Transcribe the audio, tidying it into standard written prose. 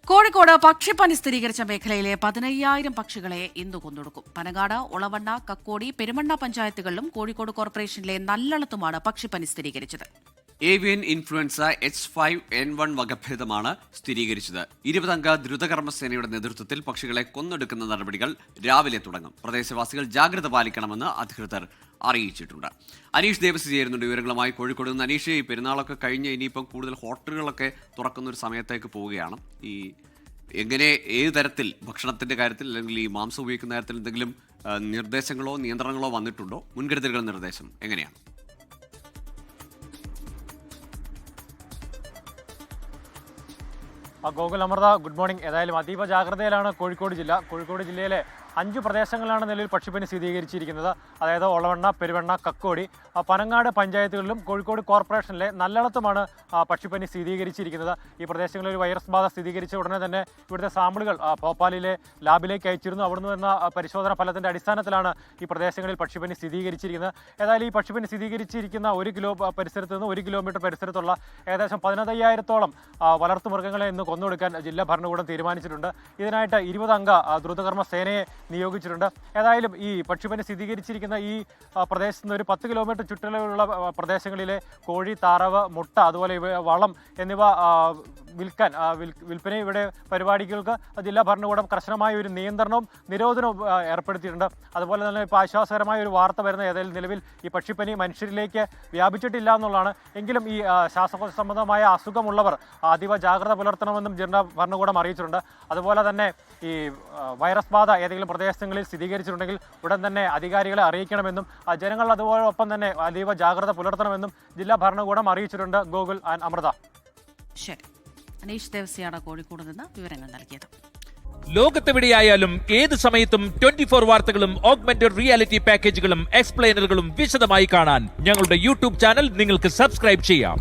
കോഴിക്കോട് പക്ഷിപ്പനി സ്ഥിരീകരിച്ച മേഖലയിലെ 15,000 പക്ഷികളെ ഇന്ന് കൊന്നൊടുക്കും. പനങ്ങാട്, ഒളവണ്ണ, കക്കോടി, പെരുമണ്ണ പഞ്ചായത്തുകളിലും കോഴിക്കോട് കോർപ്പറേഷനിലെ നല്ലളത്തുമാണ് പക്ഷിപ്പനി സ്ഥിരീകരിച്ചത്. ഏവിയൻ ഇൻഫ്ലുവൻസ H5N1 വകഭേദമാണ് സ്ഥിരീകരിച്ചത്. 20-അംഗ ദ്രുതകർമ്മസേനയുടെ നേതൃത്വത്തിൽ പക്ഷികളെ കൊന്നൊടുക്കുന്ന നടപടികൾ രാവിലെ തുടങ്ങും. പ്രദേശവാസികൾ ജാഗ്രത പാലിക്കണമെന്ന് അധികൃതർ അറിയിച്ചിട്ടുണ്ട്. അനീഷ് ദേവസി ചേരുന്നുണ്ട് വിവരങ്ങളുമായി കോഴിക്കോട് നിന്ന്. അനീഷ്, ഈ പെരുന്നാളൊക്കെ കഴിഞ്ഞ് ഇനിയിപ്പം കൂടുതൽ ഹോട്ടലുകളൊക്കെ തുറക്കുന്ന ഒരു സമയത്തേക്ക് പോവുകയാണ്. ഈ എങ്ങനെ ഏത് തരത്തിൽ ഭക്ഷണത്തിന്റെ കാര്യത്തിൽ അല്ലെങ്കിൽ ഈ മാംസം ഉപയോഗിക്കുന്ന കാര്യത്തിൽ എന്തെങ്കിലും നിർദ്ദേശങ്ങളോ നിയന്ത്രണങ്ങളോ വന്നിട്ടുണ്ടോ? മുൻകരുതലുകൾ നിർദ്ദേശം എങ്ങനെയാണ്? Gokul, Amritha, good morning. ഏതായാലും അതീവ ജാഗ്രതയിലാണ് കോഴിക്കോട് ജില്ല. കോഴിക്കോട് ജില്ലയിലെ 5 പ്രദേശങ്ങളിലാണ് നിലവിൽ പക്ഷിപ്പനി സ്ഥിരീകരിച്ചിരിക്കുന്നത്. അതായത് ഒളവണ്ണ, പെരുവണ്ണ, കക്കോടി, പനങ്ങാട് പഞ്ചായത്തുകളിലും കോഴിക്കോട് കോർപ്പറേഷനിലെ നല്ലളത്തുമാണ് പക്ഷിപ്പനി സ്ഥിരീകരിച്ചിരിക്കുന്നത്. ഈ പ്രദേശങ്ങളിൽ ഒരു വൈറസ് ബാധ സ്ഥിരീകരിച്ച ഉടനെ തന്നെ ഇവിടുത്തെ സാമ്പിളുകൾ ഭോപ്പാലിലെ ലാബിലേക്ക് അയച്ചിരുന്നു. അവിടുന്ന് വരുന്ന പരിശോധന ഫലത്തിന്റെ അടിസ്ഥാനത്തിലാണ് ഈ പ്രദേശങ്ങളിൽ പക്ഷിപ്പനി സ്ഥിരീകരിച്ചിരിക്കുന്നത്. ഏതായാലും ഈ പക്ഷിപ്പനി സ്ഥിരീകരിച്ചിരിക്കുന്ന 1 പരിസരത്ത് നിന്ന് 1 കിലോമീറ്റർ പരിസരത്തുള്ള ഏകദേശം 15,000-ഓളം വളർത്തുമൃഗങ്ങളെ ഇന്ന് കൊന്നൊടുക്കാൻ ജില്ലാ ഭരണകൂടം തീരുമാനിച്ചിട്ടുണ്ട്. ഇതിനായിട്ട് 20-അംഗ ദ്രുതകർമ്മ സേനയെ നിയോഗിച്ചിട്ടുണ്ട്. ഏതായാലും ഈ പക്ഷിപ്പനി സ്ഥിരീകരിച്ചിരിക്കുന്ന ഈ പ്രദേശത്ത് നിന്ന് ഒരു 10 കിലോമീറ്റർ ചുറ്റളവിലുള്ള പ്രദേശങ്ങളിലെ കോഴി, താറാവ്, മുട്ട, അതുപോലെ വളം എന്നിവ വിൽപ്പന ഇവിടെ പരിപാടികൾക്ക് ജില്ലാ ഭരണകൂടം കർശനമായ ഒരു നിയന്ത്രണവും നിരോധനവും ഏർപ്പെടുത്തിയിട്ടുണ്ട്. അതുപോലെ തന്നെ ഇപ്പോൾ ആശ്വാസകരമായ ഒരു വാർത്ത വരുന്ന ഏതായാലും നിലവിൽ ഈ പക്ഷിപ്പനി മനുഷ്യരിലേക്ക് വ്യാപിച്ചിട്ടില്ല എന്നുള്ളതാണ്. എങ്കിലും ഈ ശ്വാസകോശ സംബന്ധമായ അസുഖമുള്ളവർ അതീവ ജാഗ്രത പുലർത്തണമെന്നും ജില്ലാ ഭരണകൂടം അറിയിച്ചിട്ടുണ്ട്. അതുപോലെ തന്നെ ഈ വൈറസ് ബാധ ഏതെങ്കിലും പ്രദേശങ്ങളിൽ സ്ഥിരീകരിച്ചിട്ടുണ്ടെങ്കിൽ ഉടൻ തന്നെ അധികാരികളെ അറിയിക്കണമെന്നും ജനങ്ങൾ അതുപോലൊപ്പം തന്നെ അതീവ ജാഗ്രത പുലർത്തണമെന്നും ജില്ലാ ഭരണകൂടം അറിയിച്ചിട്ടുണ്ട്. ഗോകുൽ ആൻഡ് അമൃത. ശരി, അനീഷ് ദേവസിയാണ് കോഴിക്കോട് നിന്ന് വിവരങ്ങൾ നൽകിയത്. ലോകത്തെവിടെയായാലും ഏത് സമയത്തും 24 വാർത്തകളും ഓഗ്മെന്റഡ് റിയാലിറ്റി പാക്കേജുകളും എക്സ്പ്ലെയിനറുകളും വിശദമായി കാണാൻ ഞങ്ങളുടെ യൂട്യൂബ് ചാനൽ നിങ്ങൾക്ക് സബ്സ്ക്രൈബ് ചെയ്യാം.